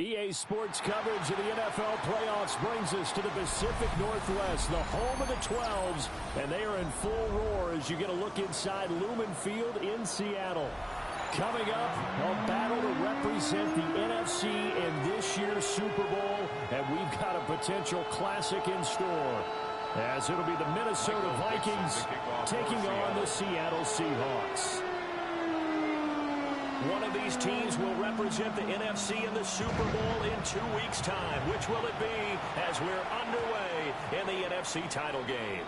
EA Sports coverage of the NFL playoffs brings us to the Pacific Northwest, the home of the 12s, and they are in full roar as you get a look inside Lumen Field in Seattle. Coming up, a battle to represent the NFC in this year's Super Bowl, and we've got a potential classic in store, as it'll be the Minnesota Vikings taking on the Seattle Seahawks. One of these teams will represent the NFC in the Super Bowl in 2 weeks' time. Which will it be as we're underway in the NFC title game?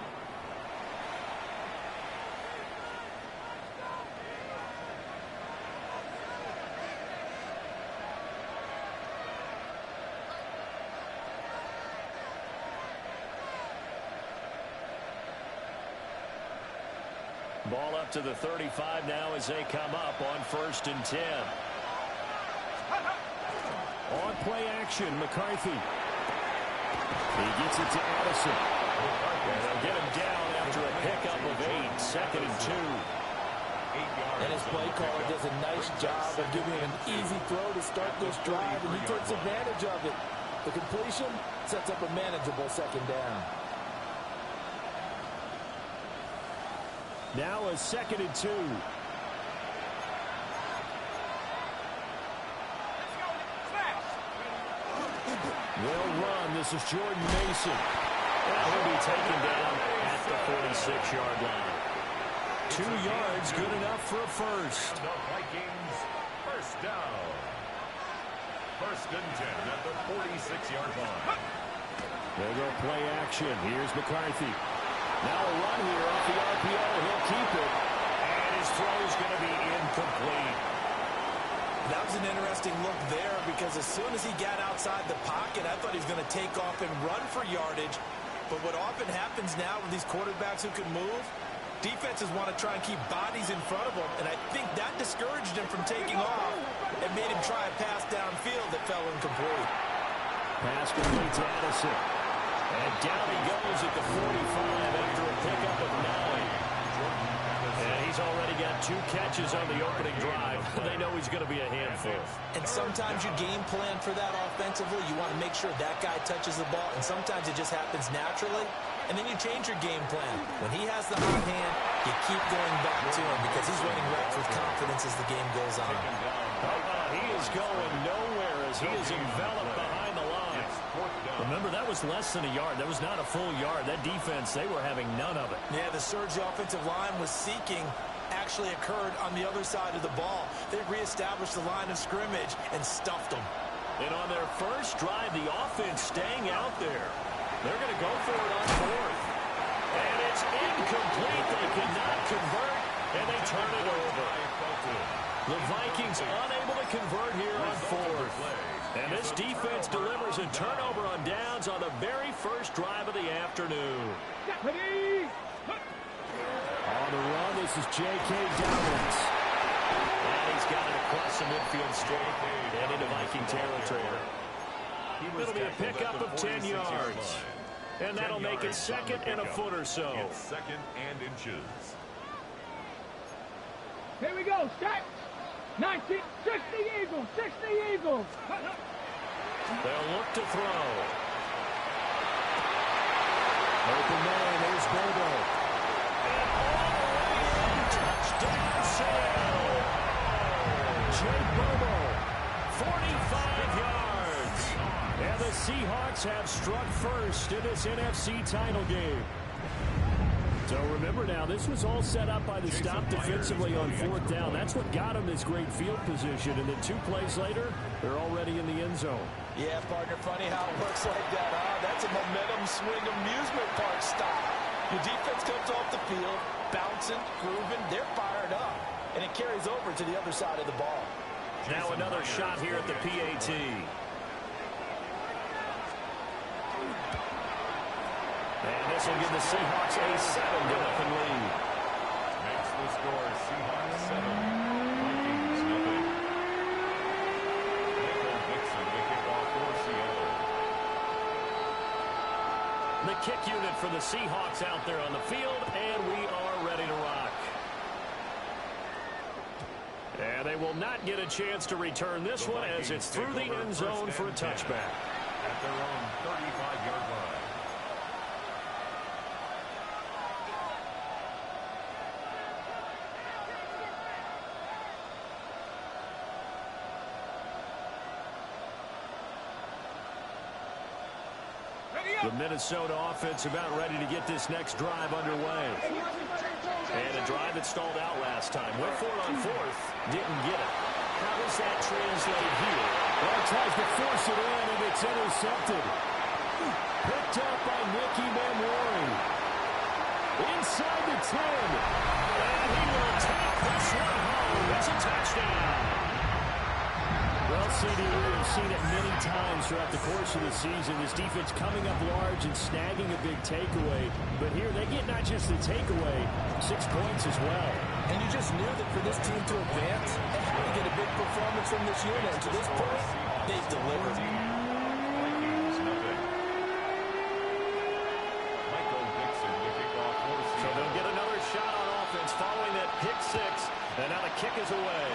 Ball up to the 35 now as they come up on 1st and 10. On play action, McCarthy. He gets it to Addison. And they'll get him down after a pickup of 8, 2nd and 2. And his play caller does a nice job of giving him an easy throw to start this drive, and he takes advantage of it. The completion sets up a manageable 2nd down. Now a 2nd and 2. They'll run. This is Jordan Mason. That will be taken down at the 46-yard line. 2 yards, good enough for a first. The Vikings, first down. 1st and 10 at the 46-yard line. They'll go play action. Here's McCarthy. Now a run here off the RPO. He'll keep it. And his throw is going to be incomplete. That was an interesting look there because as soon as he got outside the pocket, I thought he was going to take off and run for yardage. But what often happens now with these quarterbacks who can move, defenses want to try and keep bodies in front of them. And I think that discouraged him from taking off and made him try a pass downfield that fell incomplete. Pass complete to Addison. And down he goes at the 45 after a pickup of 9. And he's already got 2 catches on the opening drive. They know he's going to be a handful. And sometimes you game plan for that offensively. You want to make sure that guy touches the ball. And sometimes it just happens naturally. And then you change your game plan. When he has the hot hand, you keep going back to him because he's running reps with confidence as the game goes on. He is going nowhere as he is enveloped behind the line. Remember, that was less than a yard. That was not a full yard. That defense, they were having none of it. Yeah, the surge the offensive line was seeking actually occurred on the other side of the ball. They reestablished the line of scrimmage and stuffed them. And on their first drive, the offense staying out there. They're going to go for it on 4th. And it's incomplete. They cannot convert, and they turn it over. The Vikings unable to convert here on 4th. And this defense delivers a turnover on downs on the very first drive of the afternoon. On the run, this is J.K. Dobbins. And he's got it across the midfield straight and into Viking territory. It'll be a pickup of 10 yards. And that'll make it 2nd and a foot or so. 2nd and inches. Here we go, start. 60 Eagles, 60 Eagles. They'll look to throw. Open man, there's Bobo. And all the way in, touchdown Seattle. Jake Bobo, 45 yards. And the Seahawks have struck first in this NFC title game. So remember now, this was all set up by the stop defensively on 4th down. That's what got them this great field position. And then 2 plays later, they're already in the end zone. Yeah, partner, funny how it works like that, huh? That's a momentum swing amusement park style. Your defense comes off the field, bouncing, grooving, they're fired up. And it carries over to the other side of the ball. Now another shot here at the PAT. And this will give the Seahawks a 7-0 lead. Makes the score Seahawks 7, Vikings nothing. Michael Dixon, the kickoff for Seattle. The kick unit for the Seahawks out there on the field, and we are ready to rock. And And they will not get a chance to return this one as it's through the end zone for a touchback. At their own 35-yard line. The Minnesota offense about ready to get this next drive underway. And a drive that stalled out last time. Went for it on fourth. Didn't get it. How does that translate here? Well, tries to force it in, and it's intercepted. Picked up by Nicky Manwari. Inside the 10. And he will take this one home. It's a touchdown. Well, CD, we've seen it many times throughout the course of the season. This defense coming up large and snagging a big takeaway. But here, they get not just the takeaway, 6 points as well. And you just knew that for this team to advance, they had to get a big performance from this unit. And to this point, they've delivered. Vikings, nothing. Michael Dixon to kick off for the So they'll get another shot on offense following that pick six. And now the kick is away.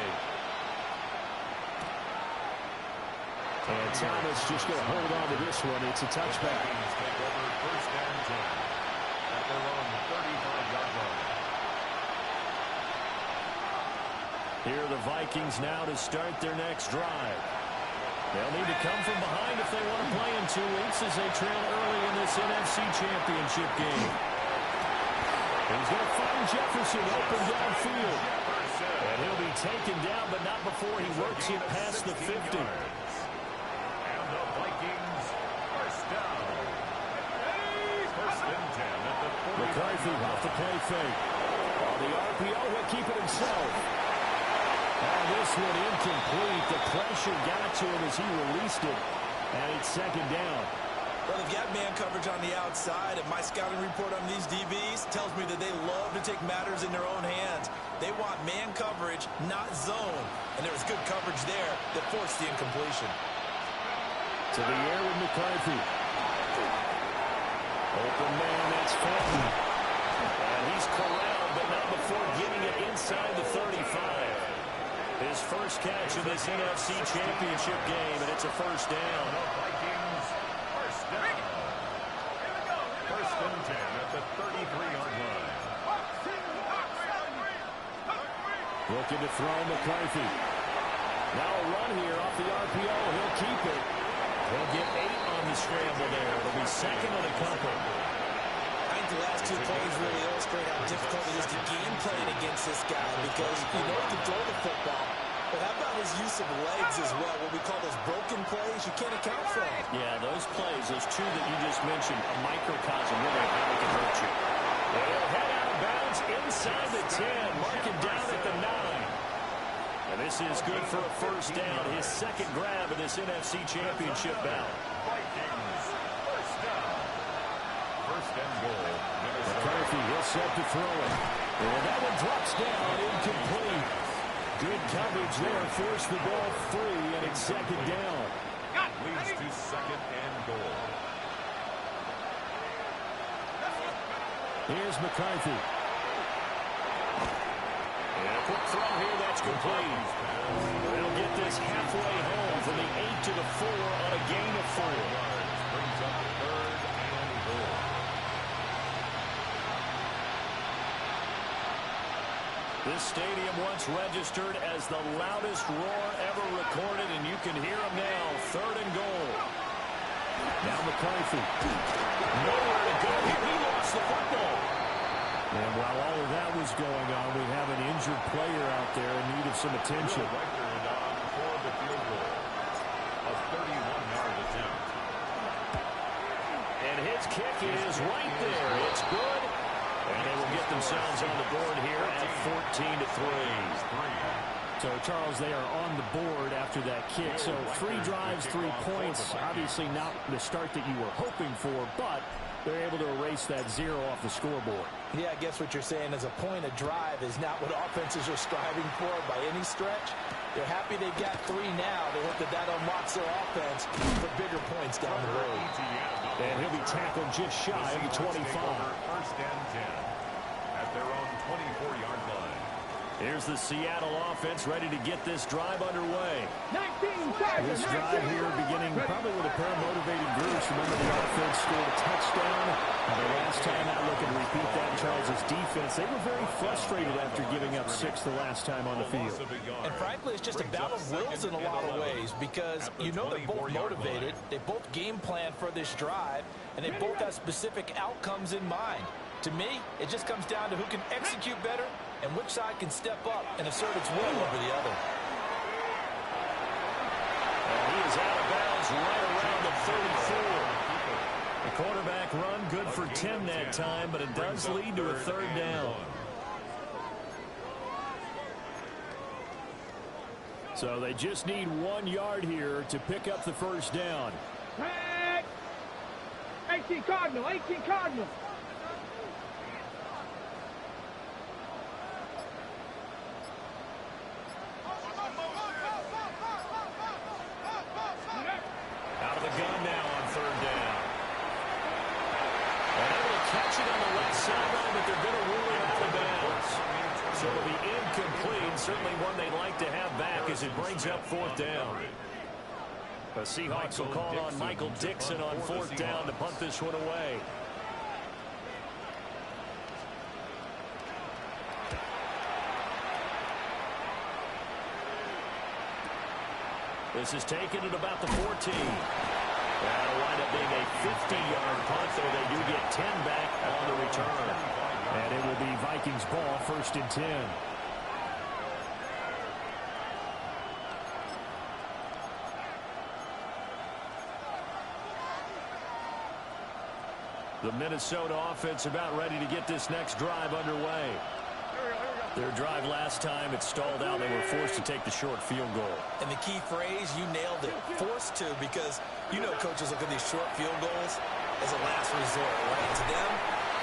And Thomas just going to hold on to this one. It's a touchback. Vikings take over first and 10 at their own 35-yard line. Here are the Vikings now to start their next drive. They'll need to come from behind if they want to play in 2 weeks as they trail early in this NFC Championship game. He's going to find Jefferson open downfield. And he'll be taken down, but not before he works it past the 50. And the Vikings first down. First and 10 at the 40. McCarthy off the play fake. On the RPO, he'll keep it himself. And this one incomplete. The pressure got to him as he released it. And it's second down. Well, they've got man coverage on the outside, and my scouting report on these DBs tells me that they love to take matters in their own hands. They want man coverage, not zone. And there was good coverage there that forced the incompletion. To the air with McCarthy. Open man, that's Fenton. And he's corralled, but not before getting it inside the 35. His first catch in this NFC Championship game, and it's a first down. The Vikings first down. First and 10 at the 33-yard line. Looking to throw McCarthy. Now a run here off the RPO. He'll keep it. He'll get 8 on the scramble there. It'll be second and a couple. I think the last 2 plays really illustrate how difficult it is to game plan against this guy because you know he can throw the football. But how about his use of legs as well? What we call those broken plays, you can't account for them. Yeah, those plays, those 2 that you just mentioned, a microcosm really of how they can hurt you. They'll head out of bounds inside the 10, marking down at the 9. And this is good for a first down, his second grab of this NFC Championship bout. Vikings first down. First and goal. McCarthy, he'll set to throw it. And that one drops down, incomplete. Good coverage there, forced the ball free, and it's second down. Leads to second and goal. Here's McCarthy. And a quick throw here, that's complete. They'll get this halfway home from the 8 to the 4 on a gain of 4. Brings up third and goal. This stadium once registered as the loudest roar ever recorded, and you can hear them now. Third and goal. Now McCarthy. Nowhere to go here. He lost the football. And while all of that was going on, we have an injured player out there in need of some attention. Record on for the field goal. A 31-yard attempt. And his kick is right there. It's good. And they will get themselves on the board here at 14-3. So, Charles, they are on the board after that kick. So 3 drives, 3 points. Obviously not the start that you were hoping for, but they're able to erase that 0 off the scoreboard. Yeah, I guess what you're saying is a point of drive is not what offenses are striving for by any stretch. They're happy they got 3 now. They hope that that unlocks their offense for bigger points down the road. And he'll be tackled just shy of the 25. First and 10 at their own 24-yard line. Here's the Seattle offense ready to get this drive underway. 19 Chargers. This drive here beginning probably with a pair of motivated groups. Remember, the offense scored a touchdown. And the last time out, looking to repeat that, Charles' defense, they were very frustrated after giving up 6 the last time on the field. And frankly, it's just a battle of wills in a lot of ways because you know they're both motivated. They both game plan for this drive, and they both have specific outcomes in mind. To me, it just comes down to who can execute better and which side can step up and assert its will over the other. And he is out of bounds right around the 34. The quarterback run good for 10 that time, but it does lead to a third down. So they just need 1 yard here to pick up the first down. 18 Cardinal, 18 Cardinal. Out of the gun now on third down. And able to catch it on the left sideline, but they're going to rule it out of bounds. So it'll be incomplete. Certainly one they'd like to have back as it brings up fourth down. The Seahawks will call on Michael Dixon on fourth down to punt this one away. This is taken at about the 14. That'll wind up being a 50-yard punt, though they do get 10 back on the return. And it will be Vikings ball, 1st and 10. The Minnesota offense about ready to get this next drive underway. Their drive last time, it stalled out. They were forced to take the short field goal. And the key phrase, you nailed it, forced to, because you know coaches look at these short field goals as a last resort, right? To them,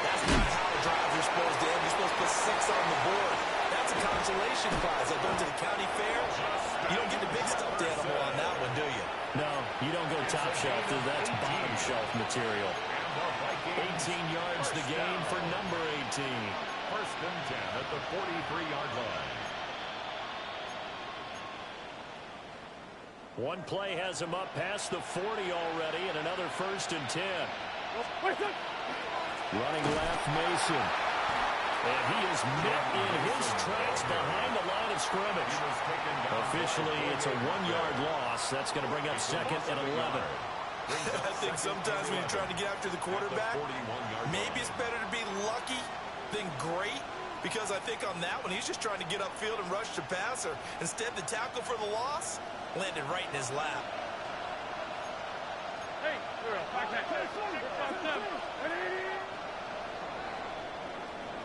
that's not how a drive you're supposed to end. You're supposed to put 6 on the board. That's a consolation prize. Like going to the county fair, you don't get the big stuffed animal on that one, do you? No, you don't go top shelf. That's bottom shelf material. 18 yards the gain for number 18. 1st and 10 at the 43-yard line. One play has him up past the 40 already, and another 1st and 10. Running left, Mason. And he is met in his tracks behind the line of scrimmage. Officially, it's a 1-yard loss. That's going to bring up 2nd and 11. I think sometimes when you're trying to get after the quarterback, maybe it's better to be lucky than great, because I think on that one, he's just trying to get upfield and rush the passer. Instead, the tackle for the loss landed right in his lap.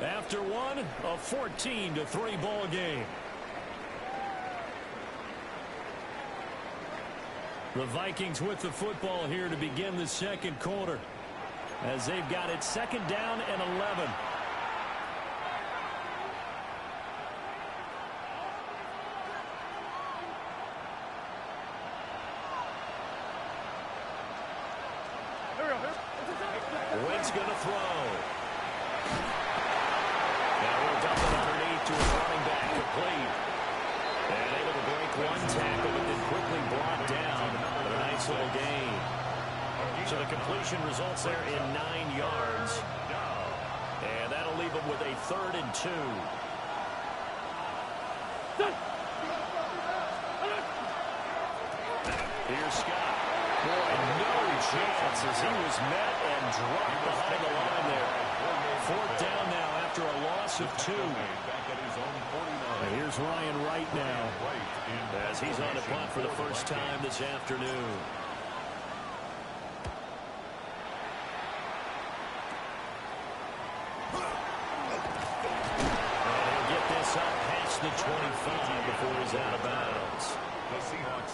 After one, a 14-3 ball game. The Vikings with the football here to begin the second quarter, as they've got it 2nd down and 11. Wentz going to throw. Now we'll dump it underneath to his running back, complete. And able to break one tackle, but then quickly brought down. A nice little gain. So the completion results there in 9 yards. And that'll leave him with a 3rd and 2. Here's Scott. Boy, no chance as he was met and dropped behind the line there. 4th down now after a loss of 2. And here's Ryan Wright now as he's on the punt for the first time this afternoon. And he'll get this up past the 25 before he's out of bounds.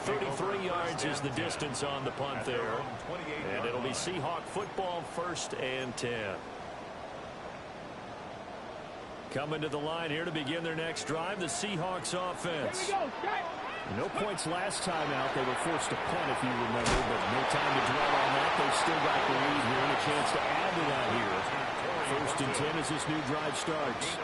33 yards is the distance on the punt there. And it'll be Seahawk football, 1st and 10. Coming to the line here to begin their next drive, the Seahawks offense. No points last time out. They were forced to punt, if you remember, but no time to dwell on that. They've still got the lead here and a chance to add to that here. 1st and 10 as this new drive starts.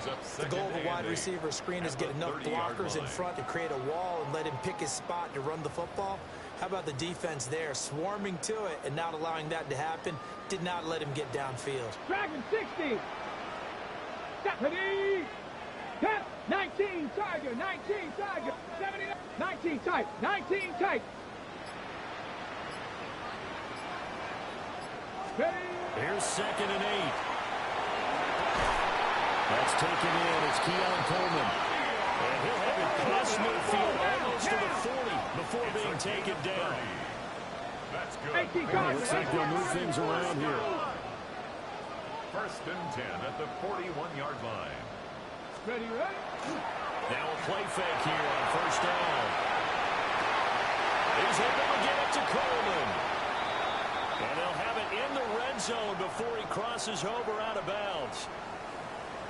brings up The goal of a wide receiver screen is get enough blockers in front to create a wall and let him pick his spot to run the football. How about the defense there, swarming to it and not allowing that to happen? Did not let him get downfield. Dragon 60. Stephanie. 10, 19, Tiger, 19, Tiger, 70, 19, tight, 19, tight. Here's 2nd and 8. That's taken in. It's Keon Coleman. And he'll have it cross midfield almost to the 40 before being taken down. That's good. Well, looks like they'll move things around here. 1st and 10 at the 41-yard line. Ready, ready? Now a play fake here on 1st down. He's able to get it to Coleman. And they'll have it in the red zone before he crosses over out of bounds.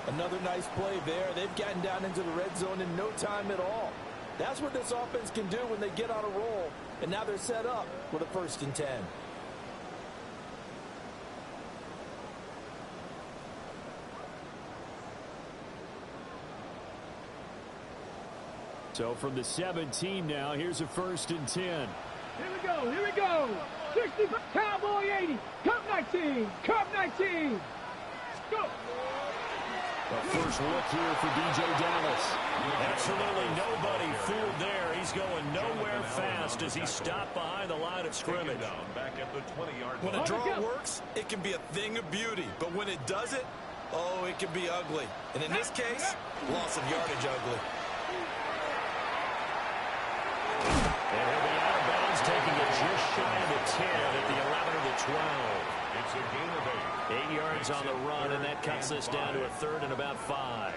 Another nice play there. They've gotten down into the red zone in no time at all. That's what this offense can do when they get on a roll. And now they're set up with a 1st and 10. So from the 17 now, here's a 1st and 10. Here we go, here we go. 60, Cowboy 80, Cup 19, Cup 19. Go. A first look here for DJ Dallas. Absolutely nobody fooled there. He's going nowhere fast as he stopped behind the line of scrimmage. Back at the 20-yard line. When a draw works, it can be a thing of beauty. But when it doesn't, oh, it can be ugly. And in this case, loss of yardage ugly. And he'll be out of bounds, taking it just shy of the 10 at the 11 or the 12. It's a gain of 8. 8 yards on the run, and that cuts this down to a 3rd and about 5.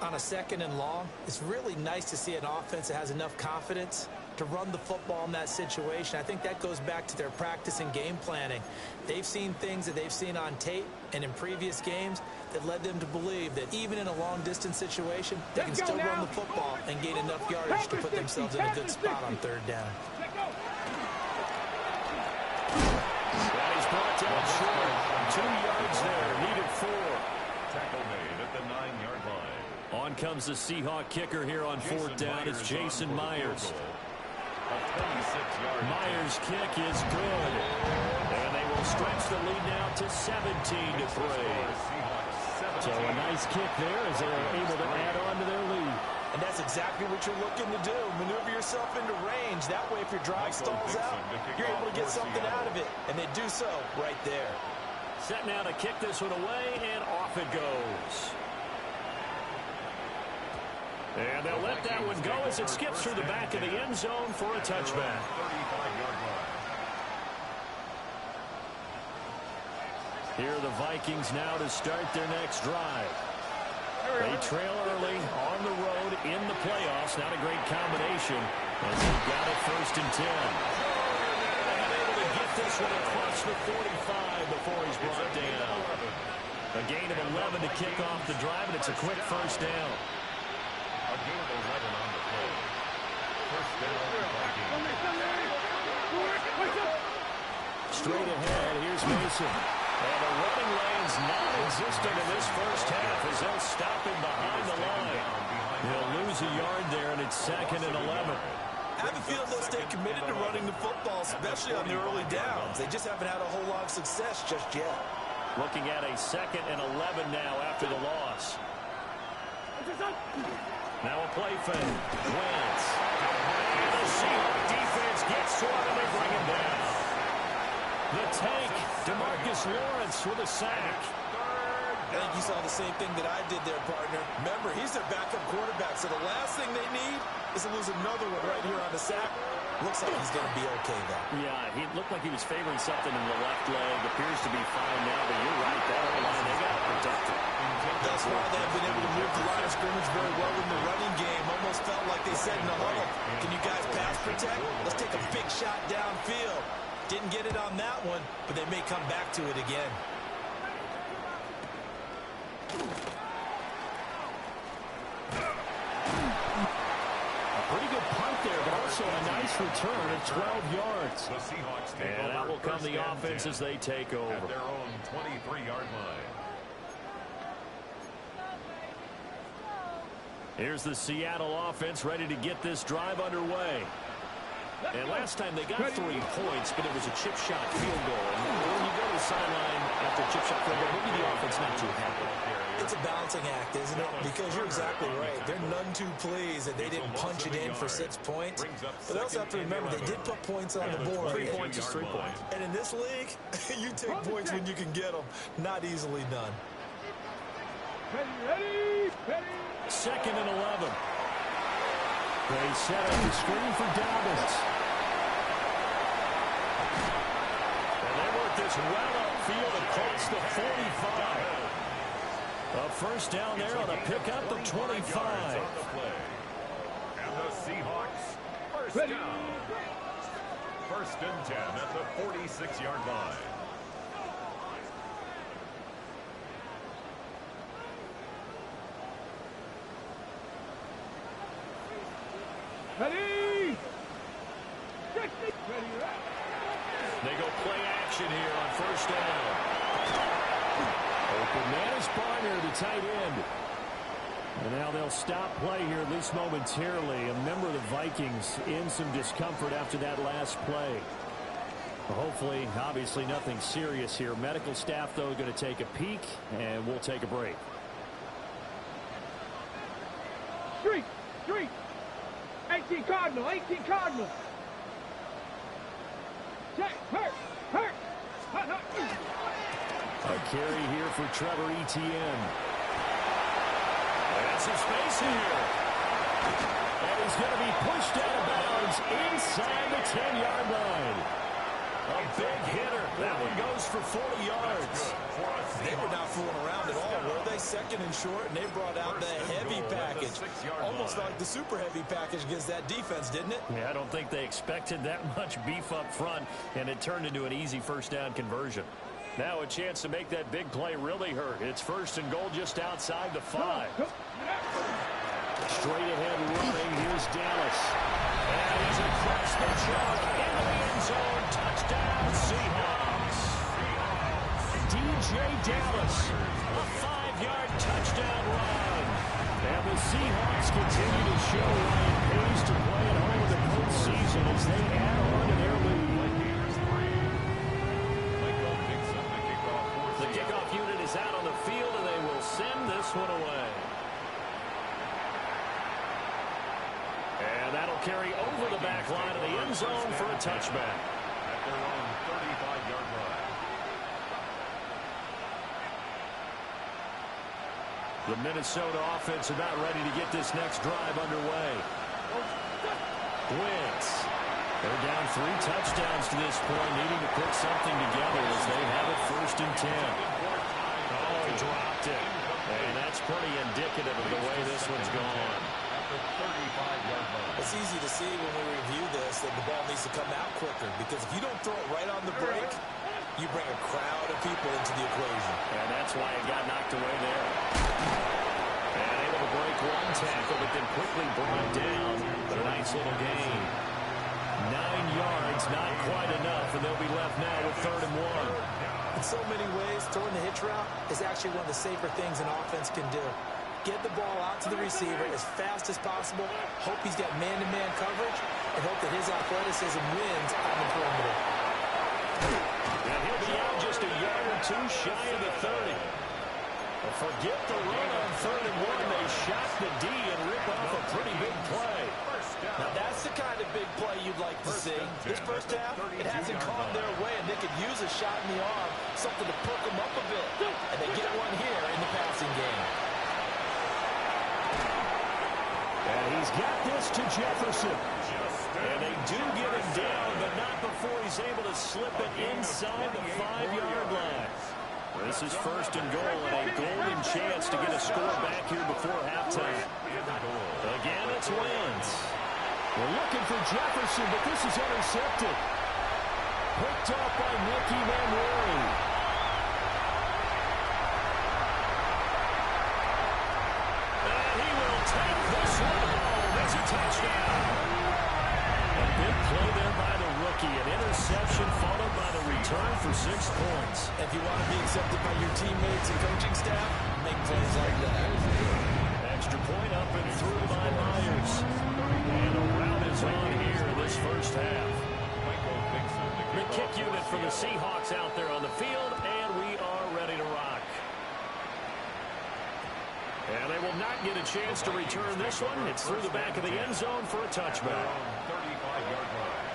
On a 2nd and long, it's really nice to see an offense that has enough confidence to run the football in that situation. I think that goes back to their practice and game planning. They've seen things that they've seen on tape and in previous games that led them to believe that even in a long-distance situation, they can still run the football and gain enough yardage to put themselves in a good spot on 3rd down. And he's brought down short. 2 yards there, needed 4. Tackle made at the 9-yard line. On comes the Seahawk kicker here on 4th down. It's Jason Myers. A 26-yard Myers' kick is good. And they will stretch the lead now to 17-3. So a nice kick there as they're able to add on to their lead. And that's exactly what you're looking to do. Maneuver yourself into range. That way, if your drive stalls out, you're able to get something out of it. And they do so right there. Set now to kick this one away, and off it goes. And they'll let that one go as it skips through the back of the end zone for a touchback. 35-yard line. Here are the Vikings now to start their next drive. They trail early on the road in the playoffs. Not a great combination as they've got it 1st and 10. And able to get this one across the 45 before he's brought down. A gain of 11 to kick off the drive, and it's a quick 1st down. A gain of 11 on the play. 1st down, Vikings. Straight ahead, here's Mason. And the running lane's non-existent in this 1st half as they'll stop him behind the line. He'll lose a yard there, and it's 2nd and 11. I have a feeling they'll stay committed to running the football, especially on the early downs. They just haven't had a whole lot of success just yet. Looking at a 2nd and 11 now after the loss. Now a play fake. Wentz. And the Seahawks defense gets to him, and they bring him down. The tank, DeMarcus Lawrence with a sack. I think you saw the same thing that I did there, partner. Remember, he's their backup quarterback, so the last thing they need is to lose another one right here on the sack. Looks like he's going to be okay, though. Yeah, he looked like he was favoring something in the left leg. Appears to be fine now, but you're right. That O-line, they got to protect it. Thus far, they've been able to move the line of scrimmage very well in the running game. Almost felt like they said in the huddle, can you guys pass protect? Let's take a big shot downfield. Didn't get it on that one, but they may come back to it again. A pretty good punt there, but also a nice return of 12 yards. The Seahawks take And that over will come 1st the and offense 10 as they take over. at their own 23-yard line. Here's the Seattle offense ready to get this drive underway. And last time they got 3 points, but it was a chip shot field goal. And when you go to the sideline after a chip shot field goal, maybe the offense not too happy. It's a balancing act, isn't it? Because you're exactly right. They're none too pleased that they didn't punch it in for 6 points. But they also have to remember they did put points on the board. 3 points is 3 points. And in this league, you take points when you can get them. Not easily done. Ready, ready. 2nd and 11. They set up the screen for Dobbins. And they work this well upfield across the 45. A first down there on a pickup of 25. And the Seahawks, first down. 1st and 10 at the 46-yard line. Ready. They go play action here on 1st down. Open man is Barner, the tight end. And now they'll stop play here, at least momentarily. A member of the Vikings in some discomfort after that last play. Hopefully, obviously nothing serious here. Medical staff, though, going to take a peek, and we'll take a break. Street. 18 Cardinal. Check. Hurt. A carry here for Trevor Etienne. That's his space here. And he's going to be pushed out of bounds inside the 10-yard line. A big hitter. That one goes for 40 yards. They were not fooling around at all, were they? 2nd and short, and they brought out the heavy package. Almost like the super heavy package against that defense, didn't it? Yeah, I don't think they expected that much beef up front, and it turned into an easy first down conversion. Now a chance to make that big play really hurt. It's 1st and goal just outside the 5. Straight ahead running, here's Dallas. And he's across the chalk into the end zone. Touchdown, Seahawks. DJ Dallas, a 5-yard touchdown run. And the Seahawks continue to show why it pays to play at home in the postseason as they add on to their lead. The kickoff unit is out on the field, and they will send this one away. And that'll carry over the back line of the end zone for a touchback. At their own 35-yard line. The Minnesota offense about ready to get this next drive underway. Wentz. They're down 3 touchdowns to this point, needing to put something together as they have it 1st and 10. Oh, he dropped it. And that's pretty indicative of the way this one's gone. It's easy to see when we review this that the ball needs to come out quicker, because if you don't throw it right on the break, you bring a crowd of people into the equation. And that's why it got knocked away there. And able to break one tackle, but then quickly brought down. But a nice little gain. 9 yards, not quite enough, and they'll be left now with 3rd and 1. In so many ways, throwing the hitch route is actually one of the safer things an offense can do. Get the ball out to the receiver as fast as possible, hope he's got man-to-man coverage, and hope that his athleticism wins on the perimeter. And he'll be out just a yard or 2 shy of the 30. But forget the run on 3rd and 1. They shot the D and rip off a pretty big play. Now that's the kind of big play you'd like to see. This first half, it hasn't gone their way, and they could use a shot in the arm, something to perk them up a bit. And they get one here in the passing game. And he's got this to Jefferson. And they do get him down, but not before he's able to slip it inside the 5-yard line. This is 1st and goal, and a golden chance to get a score back here before halftime. Again, it's Wentz. We're looking for Jefferson, but this is intercepted. Picked up by Nicky Manwari. And he will take this one home. It's a touchdown. A big play there by the rookie. An interception followed by the return for 6 points. If you want to be accepted by your teammates and coaching staff, make plays like that. Extra point up and through by Myers. And a rout is on here in this first half. The kick unit for the Seahawks out there on the field, and we are ready to rock. And they will not get a chance to return this one. It's through the back of the end zone for a touchback. 35-yard line.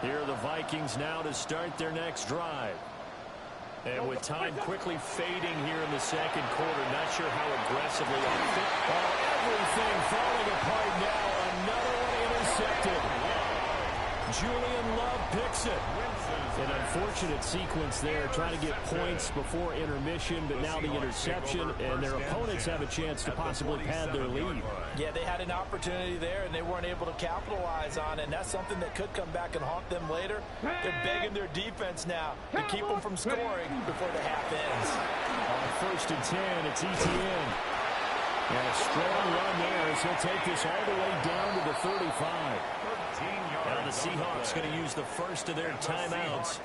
Here are the Vikings now to start their next drive. And with time quickly fading here in the second quarter, not sure how aggressively on fit. Oh, everything falling apart now. Another one intercepted. Julian Love picks it. An unfortunate sequence there, trying to get points before intermission, but now the interception, and their opponents have a chance to possibly pad their lead. Yeah, they had an opportunity there, and they weren't able to capitalize on it, and that's something that could come back and haunt them later. They're begging their defense now to keep them from scoring before the half ends. On 1st and 10, it's Etienne. And a strong run there as he'll take this all the way down to the 35. Now the Seahawks going to use the first of their timeouts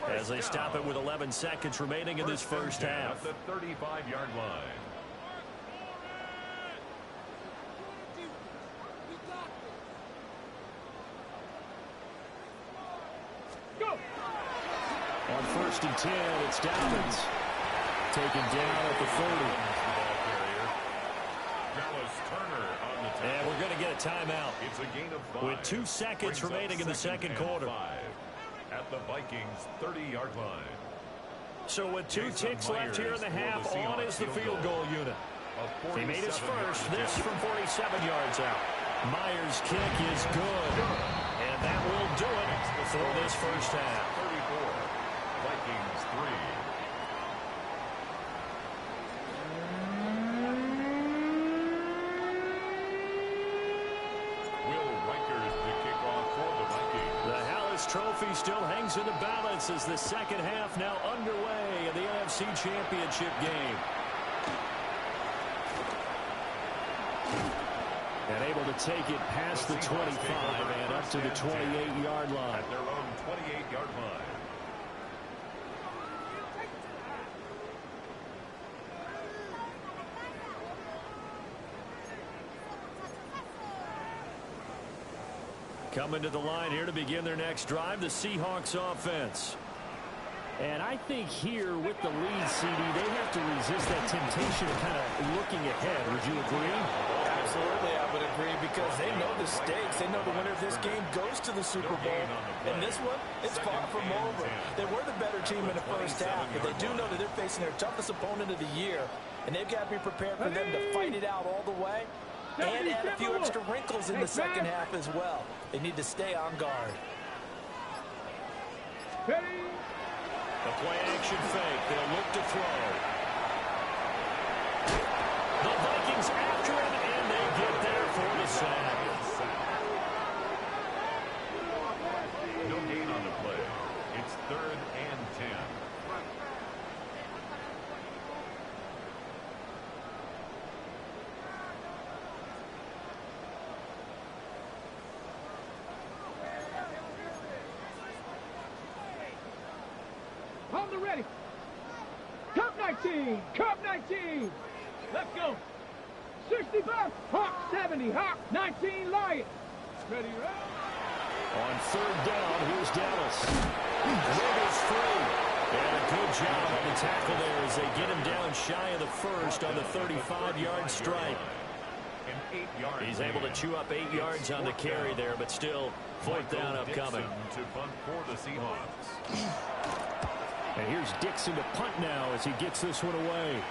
as they stop it with 11 seconds remaining in this first half. At the 35-yard line. Go! On 1st and 10, it's Dobbins. Taken down at the 30. And we're going to get a timeout. It's a gain of 5. With 2 seconds remaining in the second quarter. At the Vikings 30-yard line. So with 2 ticks left here in the half, on is the field goal unit. He made his first, this from 47 yards out. Myers' kick is good. And that will do it for this first half. 34, Vikings 3. Trophy still hangs in the balance as the second half now underway in the NFC Championship game. And able to take it past the 25 and up to the 28-yard line. At their own 28-yard line. Coming to the line here to begin their next drive, the Seahawks offense. And I think here with the lead, CD, they have to resist that temptation of kind of looking ahead. Would you agree? Absolutely, I would agree, because they know the stakes. They know the winner of this game goes to the Super Bowl. And this one, it's far from over. They were the better team in the first half, but they do know that they're facing their toughest opponent of the year, and they've got to be prepared for them to fight it out all the way and add a few extra wrinkles in the second half as well. They need to stay on guard. The play action fake. They'll look to throw. The Vikings after him, and they get there for the sack. No gain on the play. It's 3rd and 10. On the ready. Cup 19. Cup 19. Let's go. 65. Hawk 70. Hawk 19. Lions. Ready, On 3rd down, here's Dallas. Wiggles free. And a good job on the tackle there as they get him down shy of the first on the 35-yard strike. He's able to chew up 8 yards on the carry there, but still 4th down upcoming. To punt for the Seahawks. And here's Dixon to punt now as he gets this one away.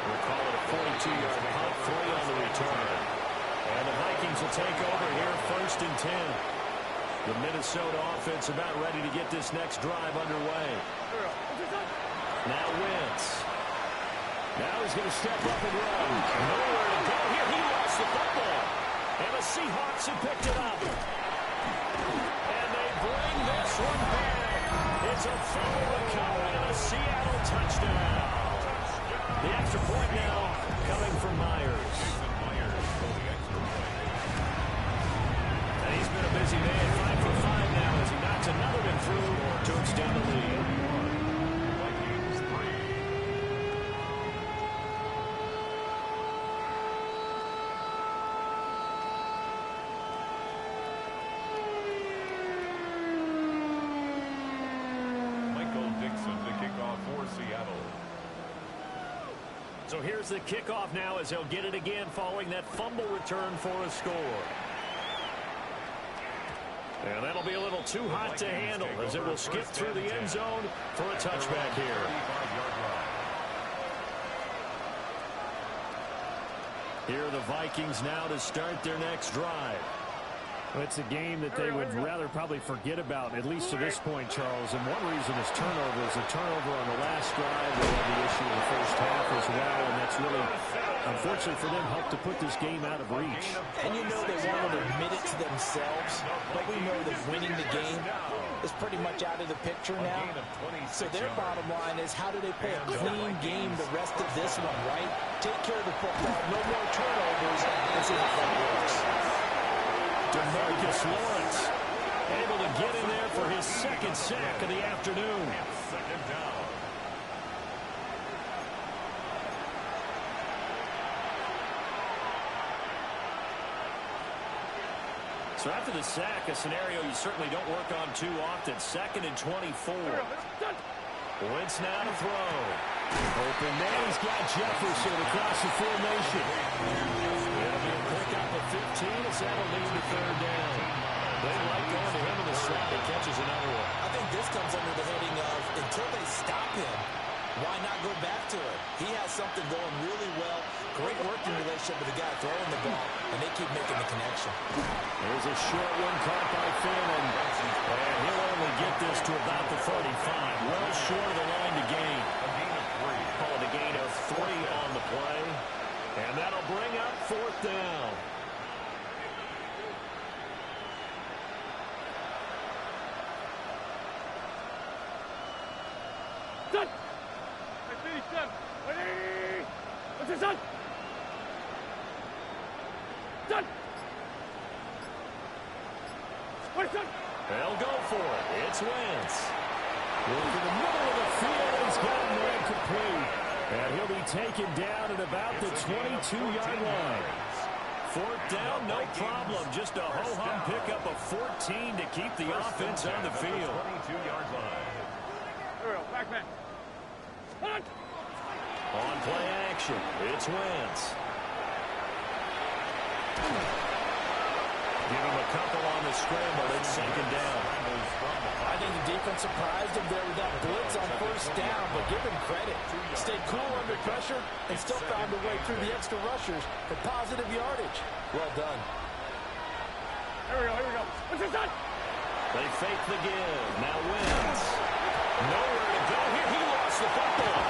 We'll call it a 42-yard punt, 3 on the return. And the Vikings will take over here, 1st and 10. The Minnesota offense about ready to get this next drive underway. Now Wentz. Now he's going to step up and run. Nowhere to go here. He lost the football. And the Seahawks have picked it up. And they bring this one back. It's a fumble recovery and a Seattle touchdown. The extra point now coming from Myers. So here's the kickoff now as he'll get it again following that fumble return for a score. And that'll be a little too hot to handle as it will skip through the end zone for a touchback here. Here are the Vikings now to start their next drive. Well, it's a game that they would rather probably forget about, at least to this point, Charles. And one reason is turnovers. A turnover on the last drive. They had the issue in the first half as well, and that's really, unfortunately for them, helped to put this game out of reach. And you know they won't admit it to themselves, but we know that winning the game is pretty much out of the picture now. So their bottom line is, how do they play a clean game the rest of this one, right? Take care of the football, no more turnovers, and see how that works. Demarcus Lawrence able to get in there for his second sack of the afternoon. Second down. So after the sack, a scenario you certainly don't work on too often. 2nd and 24. Wentz now to throw. Open man, he's got Jefferson across the formation. It'll be a pickup of 15 as that'll lead to 3rd down. They like going to him in the slot. He catches another one. I think this comes under the heading of, until they stop him, why not go back to it? He has something going really well. Great working relationship with the guy throwing the ball, and they keep making the connection. There's a short one caught by Finn, and he'll only get this to about the 35. Well short of the line to gain. Call it a gain of 3 on the play, and that'll bring up 4th down. Son! I finished them. Ready? What's it, son? Son! Where's son? They'll go for it. It's Wentz. Into the middle of the field, he's got him there complete. And he'll be taken down at about the 22-yard line. 4th down, no problem. Just a ho-hum pickup of 14 to keep the offense on the field. 22-yard line. Back man. On play action, it's Wentz. Give him a couple on the scramble. It's 2nd down. I think the defense surprised him there with that blitz on 1st down, but give him credit. Stayed cool under pressure and still found a way through the extra rushers for positive yardage. Well done. Here we go. What's it, son? They fake the give. Now Wentz. Nowhere to go here. He lost the football.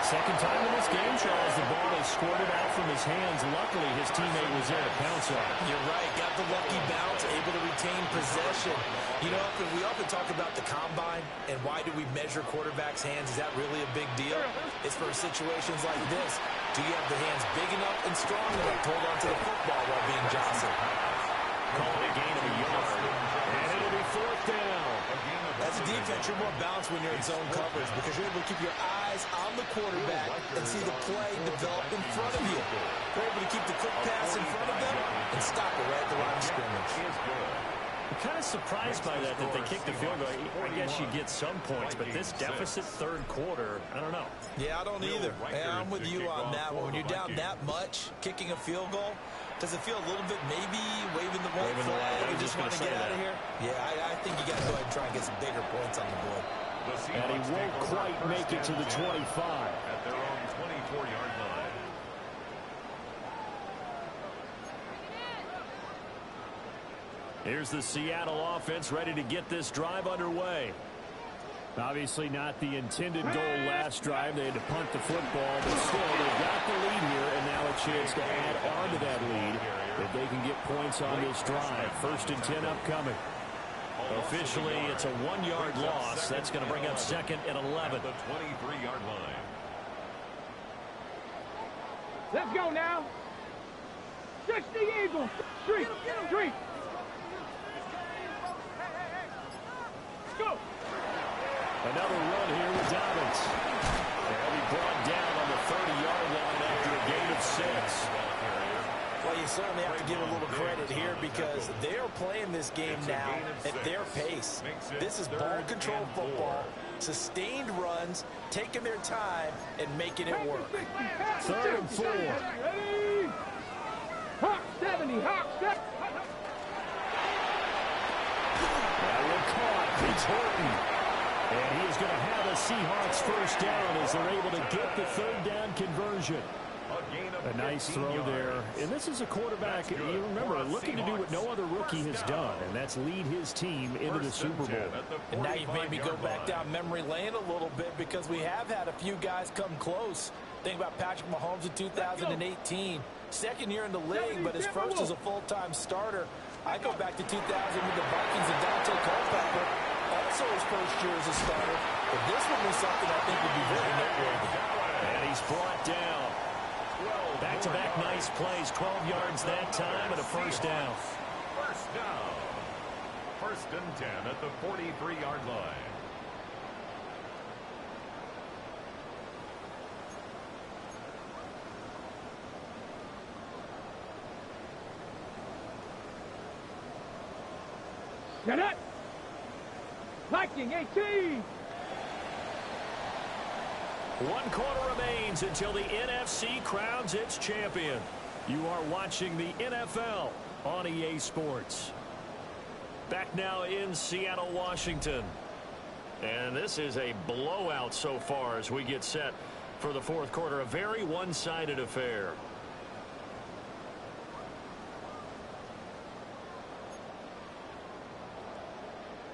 Second time in this game, Charles, the ball is squirted out from his hands. Luckily, his teammate was there to pounce on it. You're right. Got the lucky bounce, able to retain possession. You know, we often talk about the combine and why do we measure quarterbacks' hands. Is that really a big deal? It's for situations like this. Do you have the hands big enough and strong enough to hold on to the football while being jostled? Call it a gain of a yard. And it'll be 4th down. As a defense, you're more balanced when you're in zone coverage because you're able to keep your eyes on the quarterback and see the play develop in front of you. You're able to keep the quick pass in front of them and stop it right at the line of scrimmage. I'm kind of surprised by that they kicked the field goal. I guess you get some points, but this deficit 3rd quarter, I don't know. Yeah, I don't either. Yeah, I'm with you on that one. When you're down that much, kicking a field goal, does it feel a little bit maybe waving the white flag and just want to get out of here? Yeah, I think you got to go ahead and try and get some bigger points on the board. And he won't quite make it to the 25. At their own 24-yard line. Here's the Seattle offense ready to get this drive underway. Obviously not the intended goal last drive. They had to punt the football, but still they've got the lead here, and now a chance to add on to that lead if they can get points on this drive. 1st and 10 upcoming. Officially, it's a 1-yard loss. That's going to bring up 2nd and 11. The 23-yard line. Let's go now. 60 Eagles. Street. Go. Another run here with Dobbins. They'll be brought down on the 30-yard line after a gain of 6. Well, you certainly have to give a little credit here because they're playing this game now at their pace. This is ball control football. sustained runs, taking their time, and making it work. 3rd and 4. Ready? Hawk 70, Hawk 70. That one caught. It's Horton. And he is going to have a Seahawks first down as they're able to get the 3rd down conversion. A nice throw there. And this is a quarterback, you remember, looking to do what no other rookie has done, and that's lead his team into the Super Bowl. And now you've made me go back down memory lane a little bit because we have had a few guys come close. Think about Patrick Mahomes in 2018. Second year in the league, but his first as a full-time starter. I go back to 2000 with the Vikings and Dante Culpepper. Also his first year as a starter. But this would be something I think would be very noteworthy. And he's brought down. Back-to-back nice plays. 12 yards that time and a first down. First down. 1st and 10 at the 43-yard line. Get it. Viking 18. 1 quarter remains until the NFC crowns its champion. You are watching the NFL on EA Sports. Back now in Seattle, Washington. And this is a blowout so far as we get set for the 4th quarter. A very one-sided affair.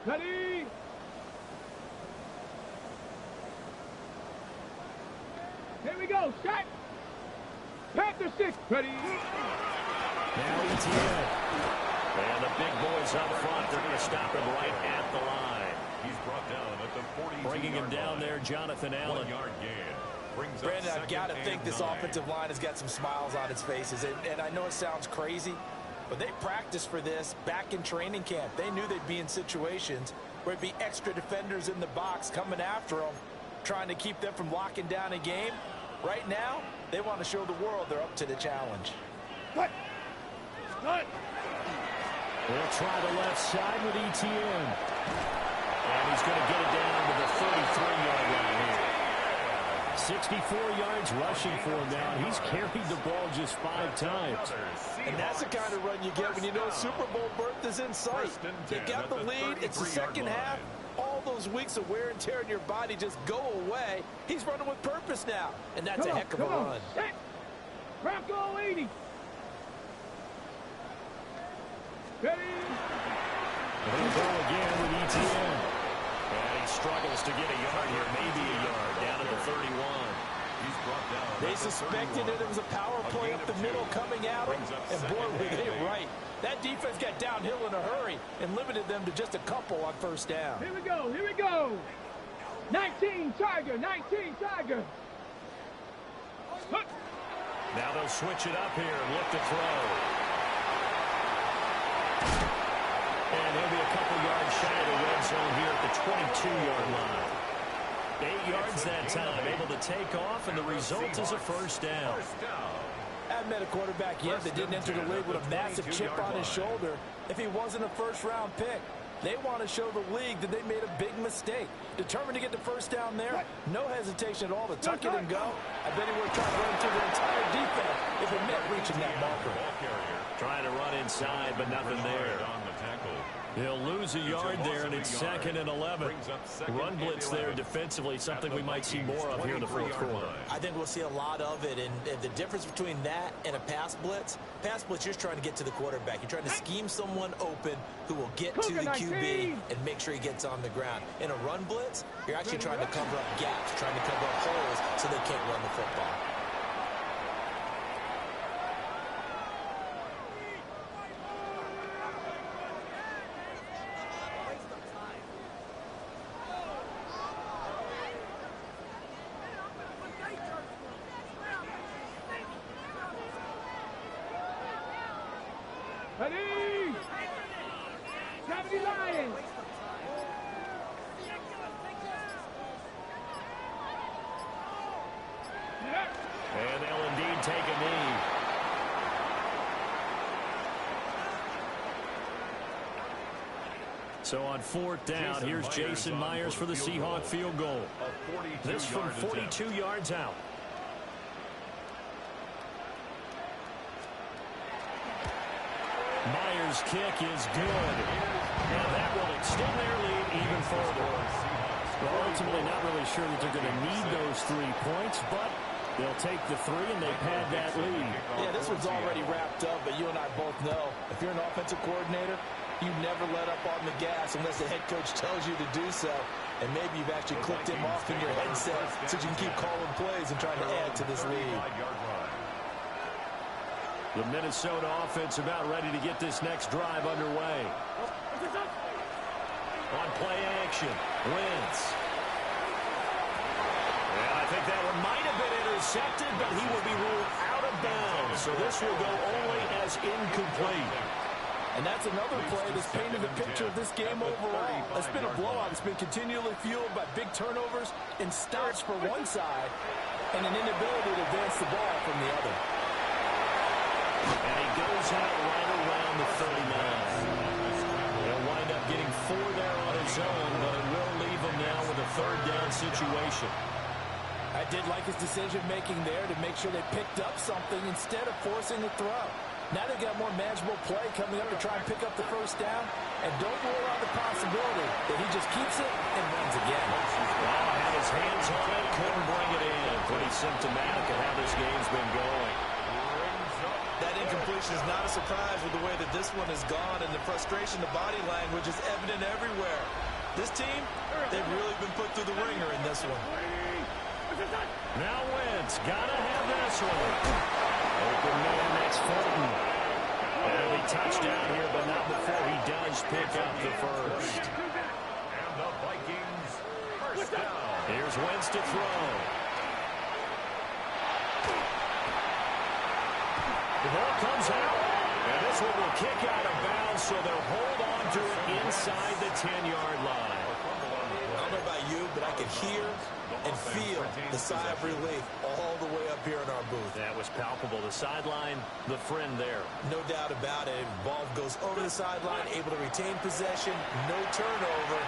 Ready. Here we go. Shot. Panther 6. Ready. Now ETN. And the big boys up front. They're going to stop him right at the line. He's brought down at the 42-yard line. Bringing him down there, Jonathan Allen. 1-yard gain. Brings up Brandon, I've got to 2nd think and this 9. offensive line has got some smiles on its faces. And I know it sounds crazy, but they practiced for this back in training camp. They knew they'd be in situations where it'd be extra defenders in the box coming after them, trying to keep them from locking down a game. Right now, they want to show the world they're up to the challenge. What? What? They'll try the left side with ETN. And he's going to get it down to the 33-yard line here. 64 yards rushing for him now, and he's carried the ball just 5 times. And that's the kind of run you get when you know Super Bowl berth is in sight. You got the lead, it's the second half. All those weeks of wear and tear in your body just go away. He's running with purpose now, and that's a heck of a run. Set. Bronco 80. Ready. He'll go again with ETN. And he struggles to get a yard here, maybe a yard, down at the 31. He's brought down. They suspected that it was a power play up the middle coming at him, and boy, were they right. That defense got downhill in a hurry and limited them to just a couple on first down. Here we go. Here we go. 19 Tiger. 19 Tiger. Hook. Now they'll switch it up here and look to throw. And he'll be a couple yards shy of the red zone here at the 22-yard line. 8 yards that time, able to take off, and the result is a first down. I haven't met a quarterback yet that didn't enter the league with a massive chip on his shoulder if he wasn't a first-round pick. They want to show the league that they made a big mistake. Determined to get the first down there, no hesitation at all to tuck it and go. I bet he would try to run through the entire defense if it meant reaching that marker. Trying to run inside, but nothing there. He'll lose a yard there, and it's 2nd and 11. Run blitz there defensively, something we might see more of here in the 4th quarter. I think we'll see a lot of it, and the difference between that and a pass blitz, you're trying to get to the quarterback. You're trying to scheme someone open who will get to the QB and make sure he gets on the ground. In a run blitz, you're actually trying to cover up gaps, trying to cover up holes so they can't run the football. Ready. 70 Lions. And they'll indeed take a knee. So on fourth down, here's Jason Myers for the Seahawks field goal. This from 42 yards out. Myers' kick is good. And that will extend their lead even further. Well, ultimately not really sure that they're going to need those 3 points, but they'll take the 3 and they pad that lead. Yeah, this one's already wrapped up, but you and I both know if you're an offensive coordinator, you never let up on the gas unless the head coach tells you to do so. And maybe you've actually clicked him off in your headset so you can keep calling plays and trying to add to this lead. The Minnesota offense about ready to get this next drive underway. On play action, Wentz. And I think that one might have been intercepted, but he will be ruled out of bounds. So this will go only as incomplete. And that's another play that's painted the picture of this game overall. It's been a blowout. It's been continually fueled by big turnovers and stops for one side and an inability to advance the ball from the other. And he goes out right around the 39. He'll wind up getting 4 there on his own, but it will leave him now with a third down situation. I did like his decision-making there to make sure they picked up something instead of forcing a throw. Now they've got more manageable play coming up to try and pick up the first down. And don't rule out the possibility that he just keeps it and runs again. Wow, had his hands on it, couldn't bring it in. Pretty symptomatic of how this game's been going. That incompletion is not a surprise with the way that this one has gone, and the frustration, the body language is evident everywhere. This team, they've really been put through the ringer in this one. Now Wentz, gotta have this one. Open man, that's Fulton. And he'll be touchdown here, but not before he does pick up the first. And the Vikings first down. Here's Wentz to throw. The ball comes out, and this one will kick out of bounds, so they'll hold on to it inside the 10-yard line. I don't know about you, but I can hear and feel the sigh of relief all the way up here in our booth. That was palpable. The sideline, the friend there. No doubt about it. Ball goes over the sideline, able to retain possession, no turnover.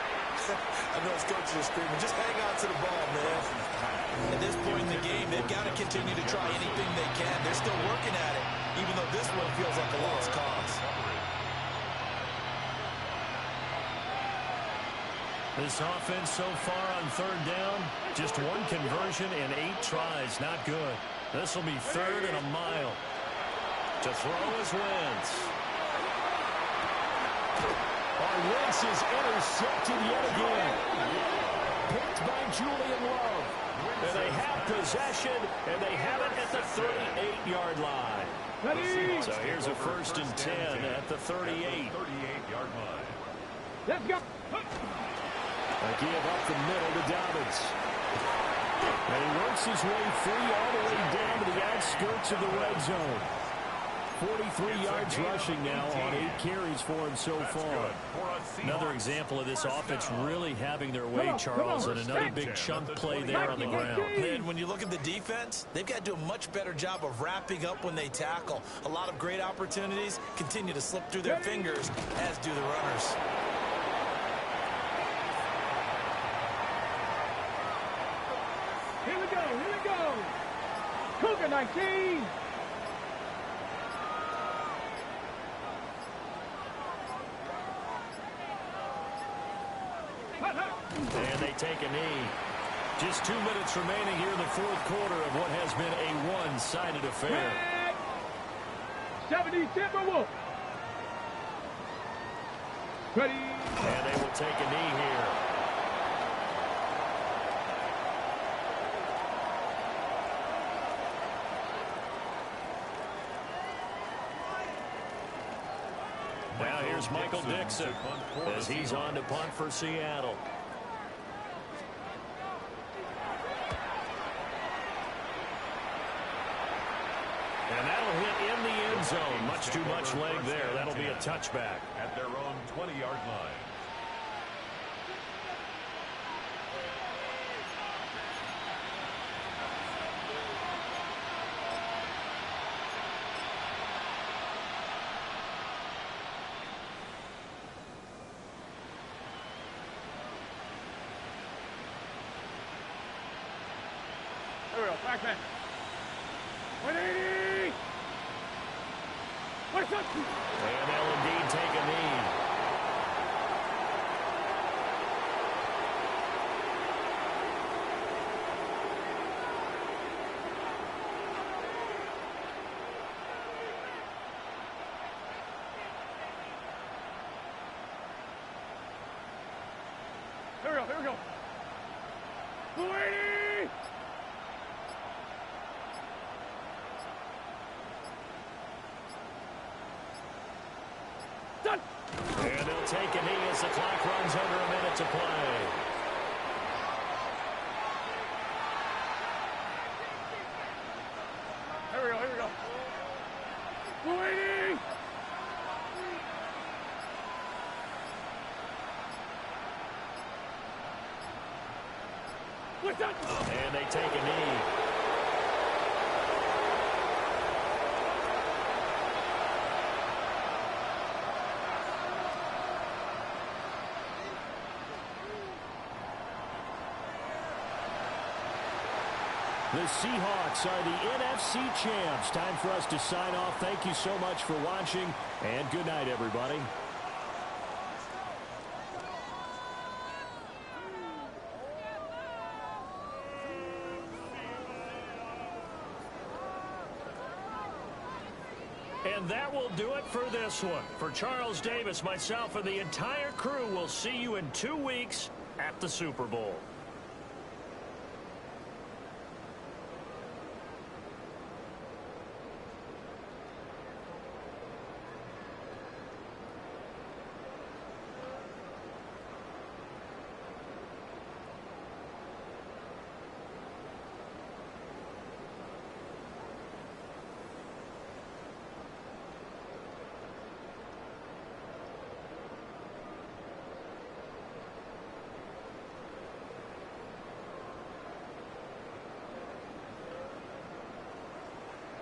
I know his coaches are screaming, just hang on to the ball, man. At this point in the game, they've got to continue to try anything they can. They're still working at it, even though this one feels like a lost cause. This offense so far on third down, just 1 conversion and 8 tries. Not good. This will be 3rd and a mile. To throw is Wentz. Wentz is intercepted yet again. Picked by Julian Love. And they have possession, and they have it at the 38-yard line. Ready? So here's a 1st and 10 at the 38. 38-yard line. Let's go. A give up the middle to Dobbins. And he works his way free all the way down to the outskirts of the red zone. 43 yards rushing now on 8 carries for him so far. Another example of this offense really having their way, Charles, and another big chunk play there on the ground. Man, when you look at the defense, they've got to do a much better job of wrapping up when they tackle. A lot of great opportunities continue to slip through their fingers, as do the runners. Here we go. Here we go. Cougar 19. And they take a knee. Just 2 minutes remaining here in the 4th quarter of what has been a one-sided affair. 70 Timberwolves. Ready. And they will take a knee here. Now here's Michael Dixon as he's on to punt for Seattle. And that'll hit in the end zone. Much too much leg there. That'll be a touchback. At their own 20-yard line. Backman. 180. What's up? And they'll indeed take a knee. Here we go. 280. Done. And they'll take a knee as the clock runs under a minute to play. Here we go. 280. What's that? And they take a knee. The Seahawks are the NFC champs. Time for us to sign off. Thank you so much for watching, and good night, everybody. And that will do it for this one. For Charles Davis, myself, and the entire crew, we'll see you in 2 weeks at the Super Bowl.